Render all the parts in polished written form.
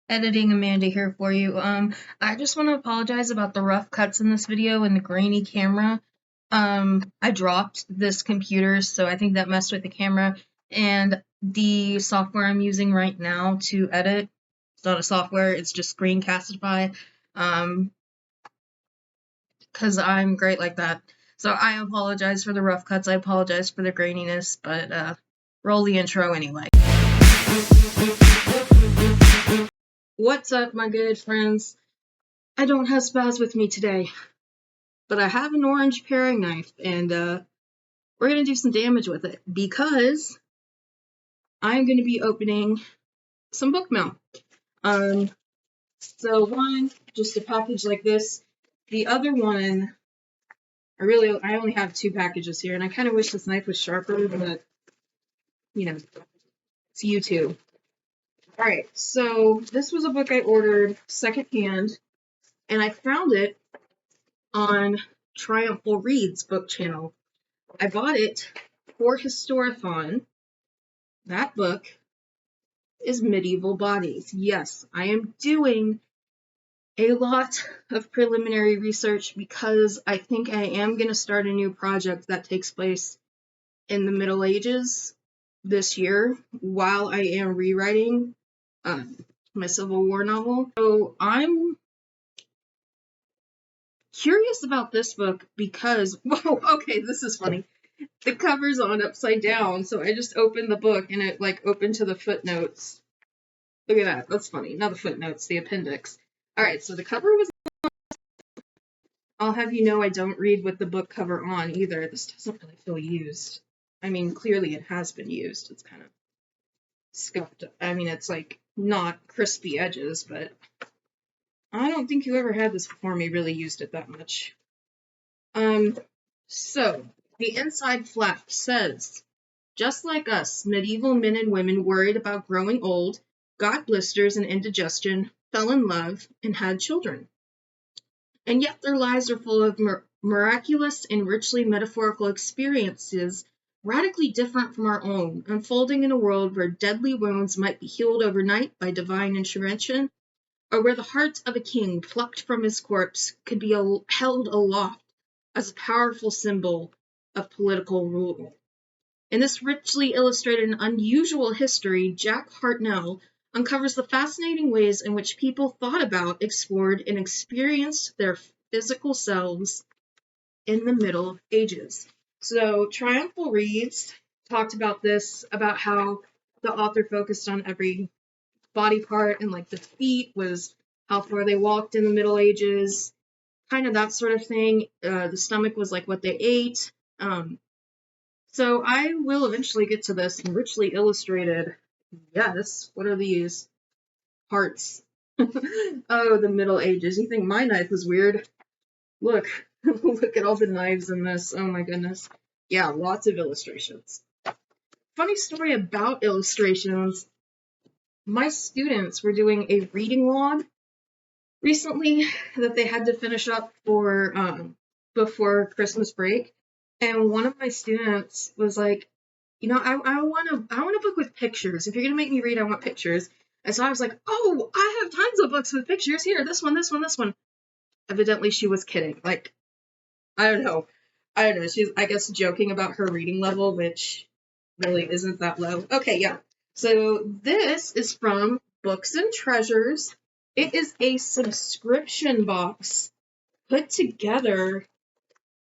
Editing Amanda here for you. I just want to apologize about the rough cuts in this video and the grainy camera. I dropped this computer, so I think that messed with the camera. And the software I'm using right now to edit, it's not a software, it's just Screencastify. Because I'm great like that. So I apologize for the rough cuts, I apologize for the graininess, but roll the intro anyway. What's up, my good friends? I don't have Spaz with me today, but I have an orange paring knife, and we're going to do some damage with it, because I'm going to be opening some book mail. So one, just a package like this. The other one, I only have 2 packages here, and I kind of wish this knife was sharper, but, you know, it's YouTube. Alright, so this was a book I ordered secondhand, and I found it on Triumphal Reads book channel. I bought it for Historathon. That book is Medieval Bodies. Yes, I am doing a lot of preliminary research because I think I am going to start a new project that takes place in the Middle Ages this year while I am rewriting my Civil War novel. So I'm curious about this book because, whoa, okay, this is funny. The cover's on upside down, so I just opened the book and it opened to the footnotes. Look at that, that's funny. Not the footnotes, the appendix. Alright, so the cover was... I'll have you know I don't read with the book cover on either. This doesn't really feel used. I mean, clearly it has been used. It's kind of scuffed. I mean, it's not crispy edges, but I don't think whoever had this before me really used it that much. So, the inside flap says, just like us, medieval men and women worried about growing old, got blisters and indigestion, fell in love, and had children. And yet their lives are full of miraculous and richly metaphorical experiences, radically different from our own, unfolding in a world where deadly wounds might be healed overnight by divine intervention, or where the heart of a king plucked from his corpse could be held aloft as a powerful symbol of political rule. In this richly illustrated and unusual history, Jack Hartnell uncovers the fascinating ways in which people thought about, explored, and experienced their physical selves in the Middle Ages. So Triumphal Reads talked about this, about how the author focused on every body part, and the feet was how far they walked in the Middle Ages, kind of that sort of thing. The stomach was what they ate. So I will eventually get to this richly illustrated. Yes, what are these? Hearts. Oh, the Middle Ages. You think my knife was weird? Look. Look at all the knives in this. Oh my goodness. Yeah, lots of illustrations. Funny story about illustrations. My students were doing a reading log recently that they had to finish up for before Christmas break. And one of my students was like, I want a book with pictures. If you're gonna make me read, I want pictures. And so I was like, oh, I have tons of books with pictures. Here, this one, this one, this one. Evidently, she was kidding. I don't know. She's, I guess, joking about her reading level, which really isn't that low. Okay, yeah. So this is from Books and Treasures. It is a subscription box put together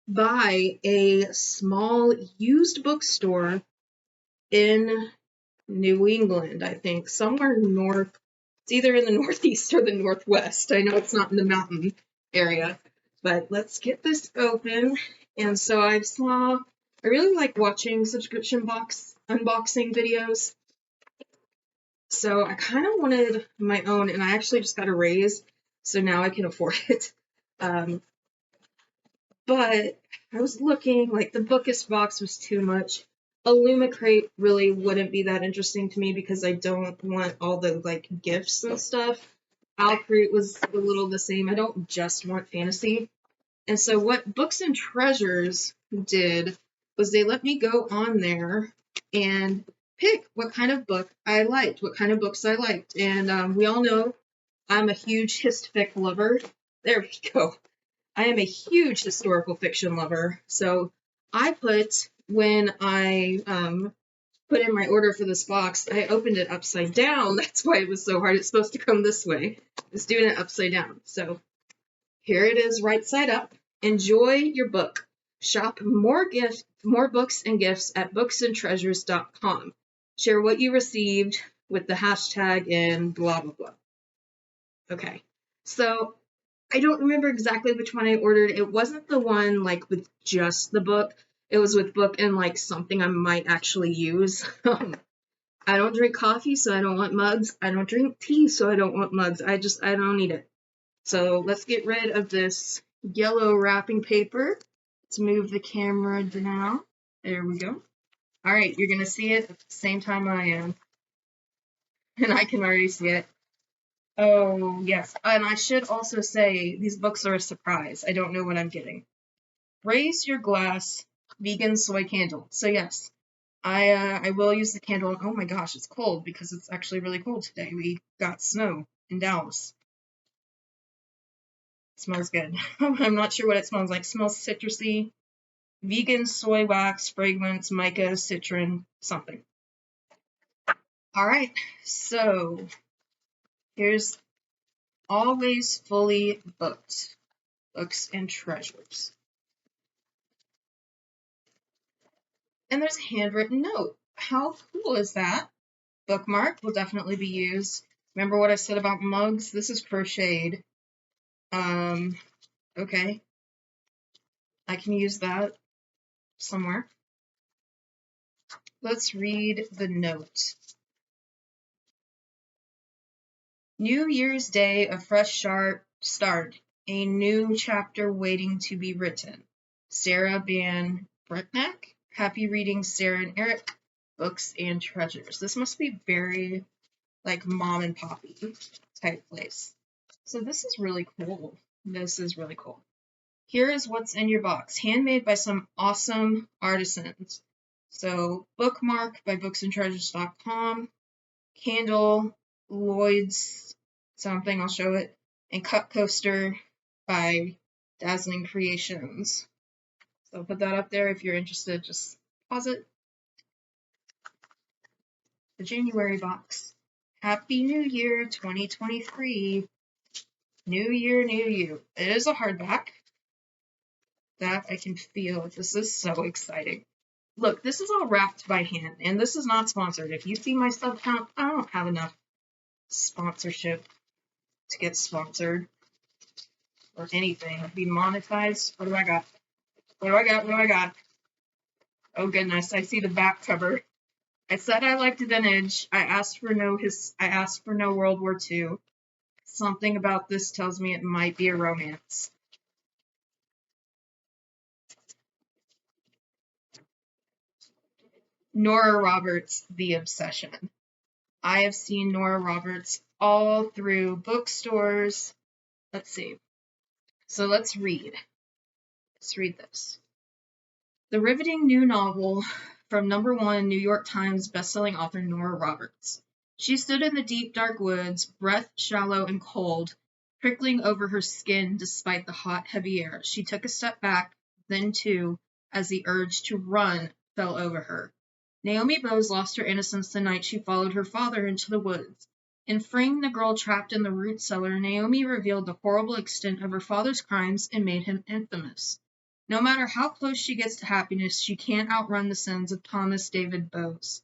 by a small used bookstore in New England, I think, somewhere north. It's either in the Northeast or the Northwest. I know it's not in the mountain area, but let's get this open. And so I really like watching subscription box unboxing videos. So I kind of wanted my own, and I actually just got a raise, so now I can afford it. But I was looking, the Bookish box was too much. A Luma crate really wouldn't be that interesting to me because I don't want all the gifts and stuff. Owl crate was a little the same. I don't just want fantasy. And so what Books and Treasures did was they let me go on there and pick what kind of book I liked, what kind of books I liked. And we all know I'm a huge hist-fic lover. There we go. I am a huge historical fiction lover. So when I put in my order for this box, I opened it upside down. That's why it was so hard. It's supposed to come this way. It's doing it upside down. So here it is right side up. Enjoy your book. Shop more books and gifts at booksandtreasures.com. Share what you received with the hashtag and blah, blah, blah. Okay. So I don't remember exactly which one I ordered. It wasn't the one like with just the book. It was with book and like something I might actually use. I don't drink coffee, so I don't want mugs. I don't drink tea, so I don't want mugs. I don't need it. So let's get rid of this yellow wrapping paper. Let's move the camera down. There we go. All right, you're going to see it at the same time I am. And I can already see it. Oh, yes. And I should also say these books are a surprise. I don't know what I'm getting. Raise Your Glass Vegan Soy Candle. So yes, I will use the candle. Oh my gosh, it's cold because it's actually really cold today. We got snow in Dallas. It smells good. I'm not sure what it smells like. It smells citrusy. Vegan soy wax, fragrance, mica, citron, something. All right, so here's Always Fully Booked. Books and Treasures. And there's a handwritten note. How cool is that? Bookmark will definitely be used. Remember what I said about mugs? This is crocheted. Okay. I can use that somewhere. Let's read the note. New Year's Day, a fresh start. A new chapter waiting to be written. Sarah Van Bretnack. Happy reading, Sarah and Eric. Books and Treasures. This must be very like mom and poppy type place. So this is really cool. This is really cool. Here is what's in your box. Handmade by some awesome artisans. So bookmark by booksandtreasures.com. Candle, Lloyd's something, I'll show it. And cup coaster by Dazzling Creations. So I'll put that up there if you're interested. Just pause it. The January box. Happy New Year 2023. New year, new you. It is a hardback. That I can feel. This is so exciting. Look, this is all wrapped by hand, and this is not sponsored. If you see my sub count, I don't have enough sponsorship to get sponsored or anything. Be monetized. What do I got? What do I got? What do I got? Oh goodness, I see the back cover. I said I liked vintage. I asked for no World War II. Something about this tells me it might be a romance. Nora Roberts, The Obsession. I have seen Nora Roberts all through bookstores. Let's see. So let's read. Let's read this. The riveting new novel from #1 New York Times bestselling author Nora Roberts. She stood in the deep, dark woods, breath shallow and cold, prickling over her skin despite the hot, heavy air. She took a step back, then two, as the urge to run fell over her. Naomi Bowes lost her innocence the night she followed her father into the woods. In freeing the girl trapped in the root cellar, Naomi revealed the horrible extent of her father's crimes and made him infamous. No matter how close she gets to happiness, she can't outrun the sins of Thomas David Bowes.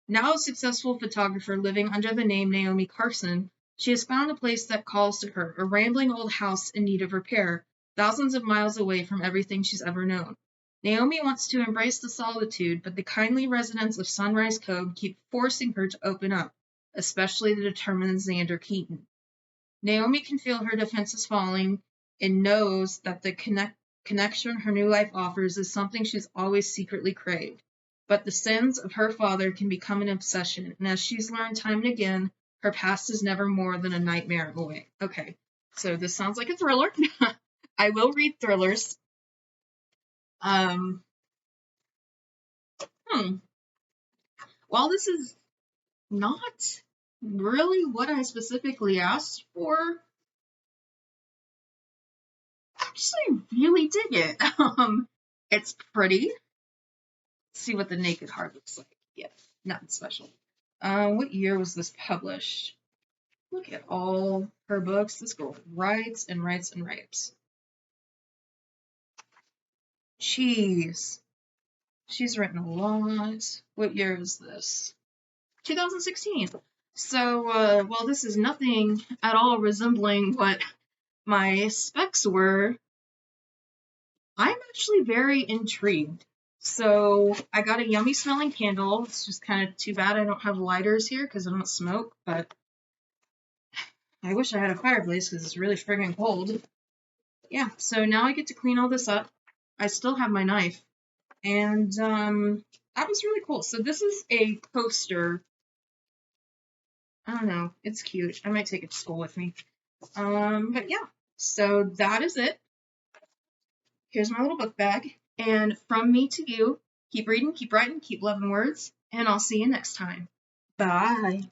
Now a successful photographer living under the name Naomi Carson, she has found a place that calls to her, a rambling old house in need of repair, thousands of miles away from everything she's ever known. Naomi wants to embrace the solitude, but the kindly residents of Sunrise Cove keep forcing her to open up, especially the determined Xander Keaton. Naomi can feel her defenses falling and knows that the connection her new life offers is something she's always secretly craved. But the sins of her father can become an obsession, and as she's learned time and again, her past is never more than a nightmare away. Okay, so this sounds like a thriller. I will read thrillers. While this is not really what I specifically asked for. Actually, really dig it. It's pretty. Let's see what the naked heart looks like. Yeah, nothing special. What year was this published? Look at all her books. This girl writes and writes and writes. Jeez. She's written a lot. What year is this? 2016. So, while this is nothing at all resembling what my specs were, I'm actually very intrigued. So, I got a yummy smelling candle. It's just kind of too bad I don't have lighters here because I don't smoke, but I wish I had a fireplace because it's really friggin' cold. Yeah, so now I get to clean all this up. I still have my knife. And that was really cool. So this is a poster. I don't know. It's cute. I might take it to school with me. But yeah. So that is it. Here's my little book bag. And from me to you, keep reading, keep writing, keep loving words, and I'll see you next time. Bye.